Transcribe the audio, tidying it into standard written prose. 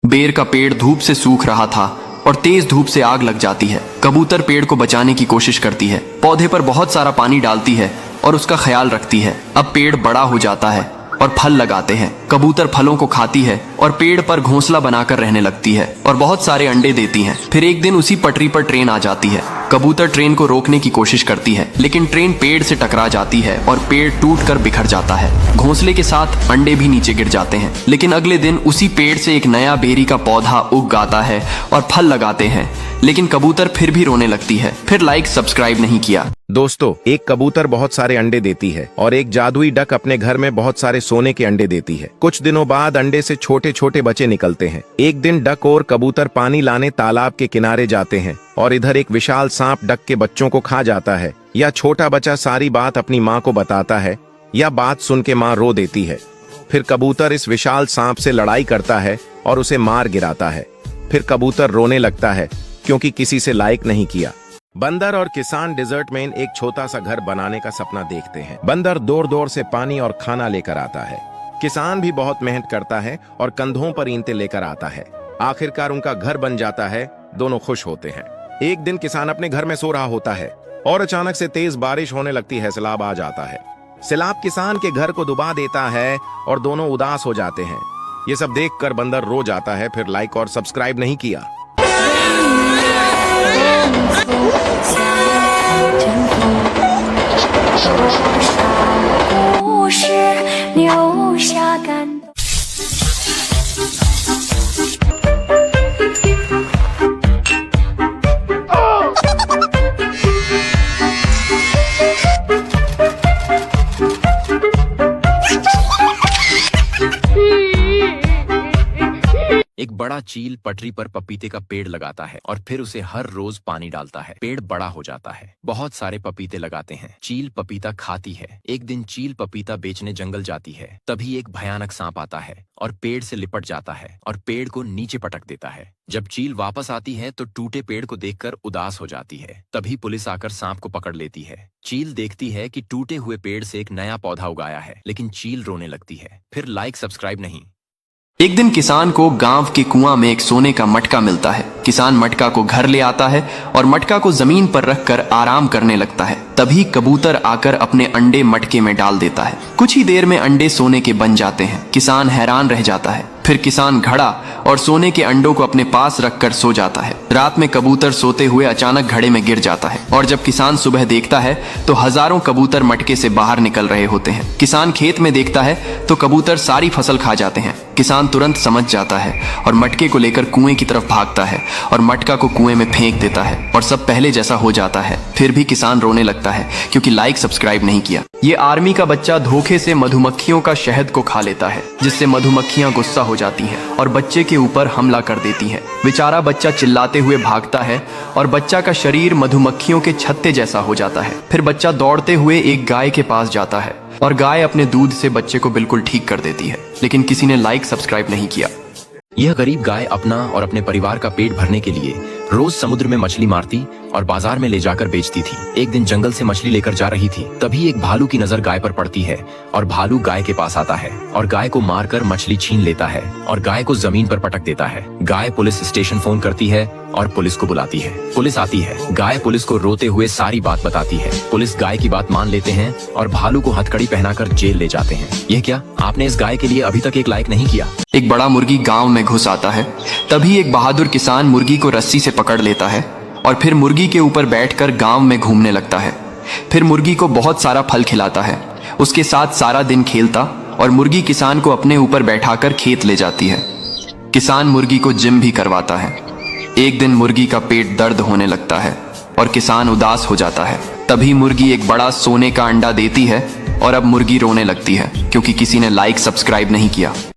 बेर का पेड़ धूप से सूख रहा था और तेज धूप से आग लग जाती है। कबूतर पेड़ को बचाने की कोशिश करती है, पौधे पर बहुत सारा पानी डालती है और उसका ख्याल रखती है। अब पेड़ बड़ा हो जाता है और फल लगाते हैं। कबूतर फलों को खाती है और पेड़ पर घोंसला बनाकर रहने लगती है और बहुत सारे अंडे देती है। फिर एक दिन उसी पटरी पर ट्रेन आ जाती है। कबूतर ट्रेन को रोकने की कोशिश करती है, लेकिन ट्रेन पेड़ से टकरा जाती है और पेड़ टूटकर बिखर जाता है। घोंसले के साथ अंडे भी नीचे गिर जाते हैं। लेकिन अगले दिन उसी पेड़ से एक नया बेरी का पौधा उग आता है और फल लगाते हैं, लेकिन कबूतर फिर भी रोने लगती है। फिर लाइक सब्सक्राइब नहीं किया। दोस्तों, एक कबूतर बहुत सारे अंडे देती है और एक जादुई डक अपने घर में बहुत सारे सोने के अंडे देती है। कुछ दिनों बाद अंडे से छोटे छोटे बच्चे निकलते हैं। एक दिन डक और कबूतर पानी लाने तालाब के किनारे जाते हैं और इधर एक विशाल सांप डक के बच्चों को खा जाता है। यह छोटा बच्चा सारी बात अपनी माँ को बताता है। यह बात सुन के माँ रो देती है। फिर कबूतर इस विशाल सांप से लड़ाई करता है और उसे मार गिराता है। फिर कबूतर रोने लगता है क्योंकि किसी से लाइक नहीं किया। बंदर और किसान डिजर्ट में एक छोटा सा घर बनाने का सपना देखते हैं। बंदर दूर दूर से पानी और खाना लेकर आता है। किसान भी बहुत मेहनत करता है और कंधों पर ईंटें लेकर आता है। आखिरकार उनका घर बन जाता है। दोनों खुश होते हैं। एक दिन किसान अपने घर में सो रहा होता है और अचानक से तेज बारिश होने लगती है। सैलाब आ जाता है। सैलाब किसान के घर को डुबा देता है और दोनों उदास हो जाते हैं। ये सब देखकर बंदर रो जाता है। फिर लाइक और सब्सक्राइब नहीं किया। एक बड़ा चील पटरी पर पपीते का पेड़ लगाता है और फिर उसे हर रोज पानी डालता है। पेड़ बड़ा हो जाता है। बहुत सारे पपीते लगाते हैं। चील पपीता खाती है। एक दिन चील पपीता बेचने जंगल जाती है। तभी एक भयानक सांप आता है और पेड़ से लिपट जाता है और पेड़ को नीचे पटक देता है। जब चील वापस आती है तो टूटे पेड़ को देखकर उदास हो जाती है। तभी पुलिस आकर सांप को पकड़ लेती है। चील देखती है कि टूटे हुए पेड़ से एक नया पौधा उगाया है, लेकिन चील रोने लगती है। फिर लाइक सब्सक्राइब नहीं। एक दिन किसान को गांव के कुआं में एक सोने का मटका मिलता है। किसान मटका को घर ले आता है और मटका को जमीन पर रखकर आराम करने लगता है। तभी कबूतर आकर अपने अंडे मटके में डाल देता है। कुछ ही देर में अंडे सोने के बन जाते हैं। किसान हैरान रह जाता है। फिर किसान घड़ा और सोने के अंडों को अपने पास रखकर सो जाता है। रात में कबूतर सोते हुए अचानक घड़े में गिर जाता है और जब किसान सुबह देखता है तो हजारों कबूतर मटके से बाहर निकल रहे होते हैं। किसान खेत में देखता है तो कबूतर सारी फसल खा जाते हैं। किसान तुरंत समझ जाता है और मटके को लेकर कुएं की तरफ भागता है और मटका को कुएं में फेंक देता है और सब पहले जैसा हो जाता है। फिर भी किसान रोने लगता है क्योंकि लाइक सब्सक्राइब नहीं किया। ये आर्मी का बच्चा धोखे से मधुमक्खियों का शहद को खा लेता है, जिससे मधुमक्खियां गुस्सा हो जाती हैं और बच्चे के ऊपर हमला कर देती हैं। बेचारा बच्चा चिल्लाते हुए भागता है और बच्चा का शरीर मधुमक्खियों के छत्ते जैसा हो जाता है। फिर बच्चा दौड़ते हुए एक गाय के पास जाता है और गाय अपने दूध से बच्चे को बिल्कुल ठीक कर देती है, लेकिन किसी ने लाइक सब्सक्राइब नहीं किया। यह गरीब गाय अपना और अपने परिवार का पेट भरने के लिए रोज समुद्र में मछली मारती और बाजार में ले जाकर बेचती थी। एक दिन जंगल से मछली लेकर जा रही थी। तभी एक भालू की नजर गाय पर पड़ती है और भालू गाय के पास आता है और गाय को मारकर मछली छीन लेता है और गाय को जमीन पर पटक देता है। गाय पुलिस स्टेशन फोन करती है और पुलिस को बुलाती है। पुलिस आती है। गाय पुलिस को रोते हुए सारी बात बताती है। पुलिस गाय की बात मान लेते हैं और भालू को हथकड़ी पहनाकर जेल ले जाते हैं। यह क्या, आपने इस गाय के लिए अभी तक एक लाइक नहीं किया? एक बड़ा मुर्गी गांव में घुस आता है। तभी एक बहादुर किसान मुर्गी को रस्सी से पकड़ लेता है और फिर मुर्गी के ऊपर बैठकर गांव में घूमने लगता है। फिर मुर्गी को बहुत सारा फल खिलाता है, उसके साथ सारा दिन खेलता और मुर्गी किसान को अपने ऊपर बैठाकर खेत ले जाती है। किसान मुर्गी को जिम भी करवाता है। एक दिन मुर्गी का पेट दर्द होने लगता है और किसान उदास हो जाता है। तभी मुर्गी एक बड़ा सोने का अंडा देती है और अब मुर्गी रोने लगती है क्योंकि किसी ने लाइक सब्सक्राइब नहीं किया।